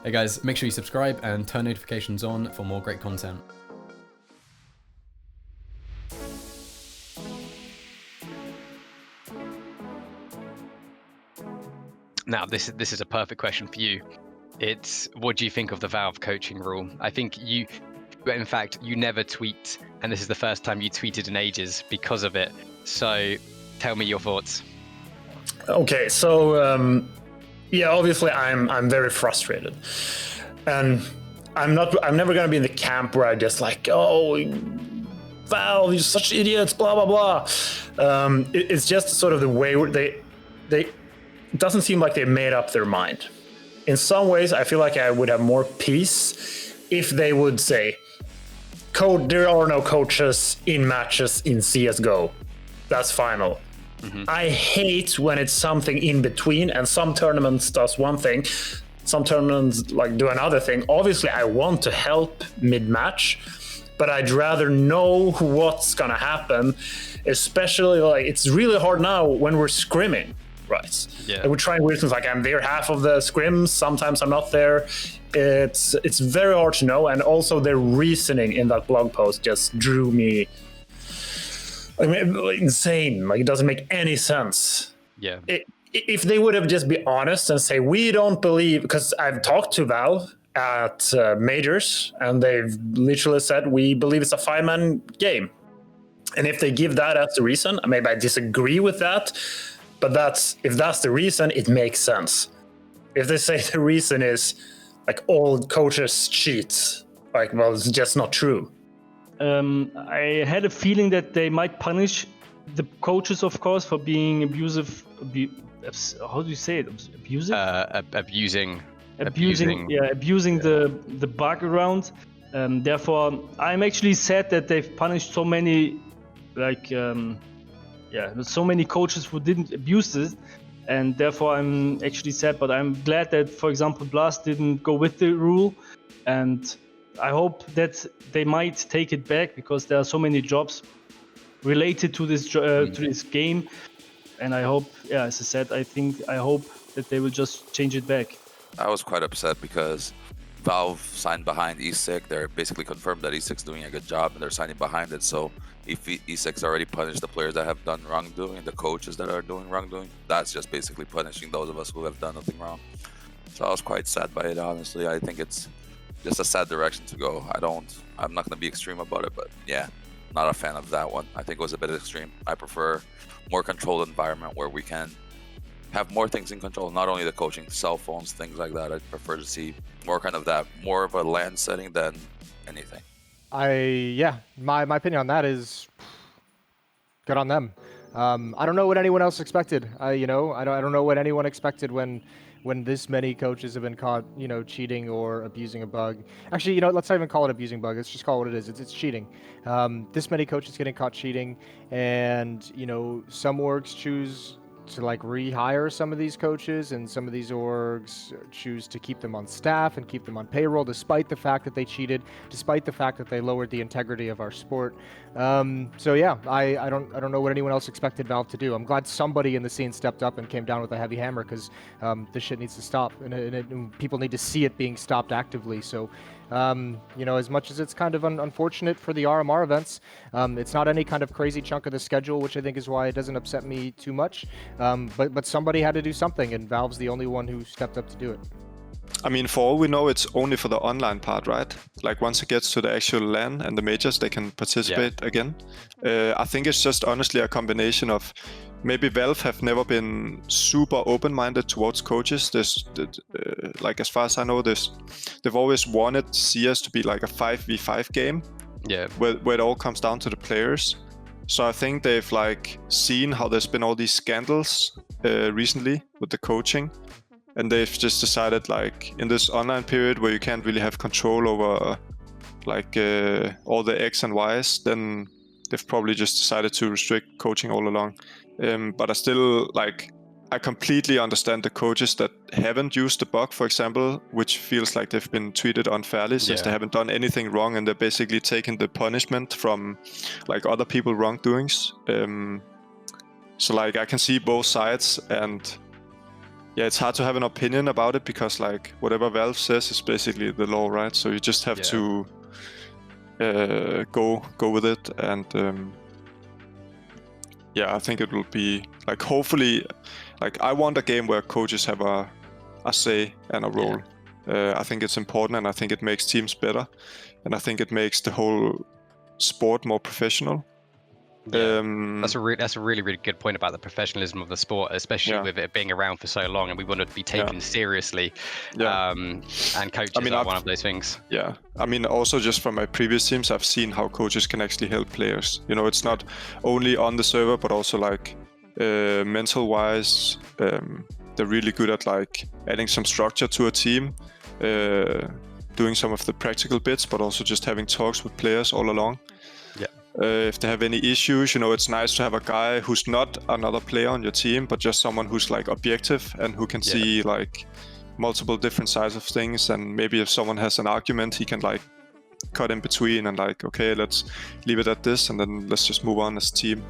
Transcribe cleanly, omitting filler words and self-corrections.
Hey guys, make sure you subscribe and turn notifications on for more great content. Now, this is a perfect question for you. It's, what do you think of the Valve coaching rule? I think you never tweet, and this is the first time you tweeted in ages because of it. So tell me your thoughts. Okay, so yeah, obviously I'm very frustrated, and I'm never gonna be in the camp where I just like, oh, Valve, you're such idiots, blah blah blah. It's just sort of the way where they it doesn't seem like they made up their mind. In some ways, I feel like I would have more peace if they would say, there are no coaches in matches in CSGO. That's final. Mm-hmm. I hate when it's something in between, and some tournaments does one thing, some tournaments like do another thing. Obviously, I want to help mid-match, but I'd rather know what's gonna happen, especially like it's really hard now when we're scrimming. Right. Yeah. And we're trying weird things like I'm there half of the scrims, sometimes I'm not there. It's very hard to know, and also their reasoning in that blog post just drew me insane. Like, it doesn't make any sense. Yeah. If they would have just be honest and say, we don't believe, because I've talked to Valve at majors, and they've literally said, we believe it's a 5-man game. And if they give that as the reason, maybe I disagree with that. But if that's the reason, it makes sense. If they say the reason is like all coaches cheat, like, well, it's just not true. I had a feeling that they might punish the coaches, of course, for being abusive. How do you say it? Abusive? Abusing. Yeah, abusing the bug around. Therefore, I'm actually sad that they've punished so many, so many coaches who didn't abuse it, and therefore I'm actually sad. But I'm glad that, for example, Blast didn't go with the rule, and I hope that they might take it back, because there are so many jobs related to this to this game, and I hope, as I said, I hope that they will just change it back. I was quite upset because Valve signed behind E6. They're basically confirmed that E6 is doing a good job, and they're signing behind it. So if E6 already punished the players that have done wrongdoing, the coaches that are doing wrongdoing, that's just basically punishing those of us who have done nothing wrong. So I was quite sad by it, honestly. I think it's just a sad direction to go. I'm not going to be extreme about it, but yeah, not a fan of that one. I think it was a bit extreme. I prefer more controlled environment where we can have more things in control, not only the coaching, cell phones, things like that. I prefer to see more more of a LAN setting than anything. My opinion on that is good on them. I don't know what anyone else expected. I don't know what anyone expected when this many coaches have been caught, cheating or abusing a bug. Actually, let's not even call it abusing bug. Let's just call it what it is. It's cheating. This many coaches getting caught cheating, and some orgs choose to rehire some of these coaches, and some of these orgs choose to keep them on staff and keep them on payroll, despite the fact that they cheated, despite the fact that they lowered the integrity of our sport. So yeah, I don't know what anyone else expected Valve to do. I'm glad somebody in the scene stepped up and came down with a heavy hammer, because this shit needs to stop, and people need to see it being stopped actively. So as much as it's kind of unfortunate for the RMR events, it's not any kind of crazy chunk of the schedule, which I think is why it doesn't upset me too much. But somebody had to do something, and Valve's the only one who stepped up to do it. I mean, for all we know, it's only for the online part, right? Like, once it gets to the actual LAN and the majors, they can participate again. I think it's just honestly a combination of maybe Valve have never been super open-minded towards coaches. As far as I know, they've always wanted CS to be like a 5v5 game, where it all comes down to the players. So I think they've seen how there's been all these scandals recently with the coaching, and they've just decided in this online period where you can't really have control over all the X and Ys, then they've probably just decided to restrict coaching all along. But I still I completely understand the coaches that haven't used the bug, for example, which feels like they've been treated unfairly since they haven't done anything wrong, and they're basically taking the punishment from other people wrongdoings. So I can see both sides, and yeah, it's hard to have an opinion about it because like whatever Valve says is basically the law, right? So you just have to go with it, and yeah, I think it will be like hopefully, like I want a game where coaches have a say and a role. I think it's important, and I think it makes teams better, and I think it makes the whole sport more professional. Yeah. That's a really, really good point about the professionalism of the sport, especially with it being around for so long, and we want it to be taken seriously. And coaches are one of those things. Yeah, I mean, also just from my previous teams, I've seen how coaches can actually help players. You know, it's not only on the server, but also like mental-wise, they're really good at like adding some structure to a team, doing some of the practical bits, but also just having talks with players all along. If they have any issues, you know, it's nice to have a guy who's not another player on your team, but just someone who's like objective and who can see like multiple different sides of things. And maybe if someone has an argument, he can like cut in between and like, okay, let's leave it at this, and then let's just move on as a team.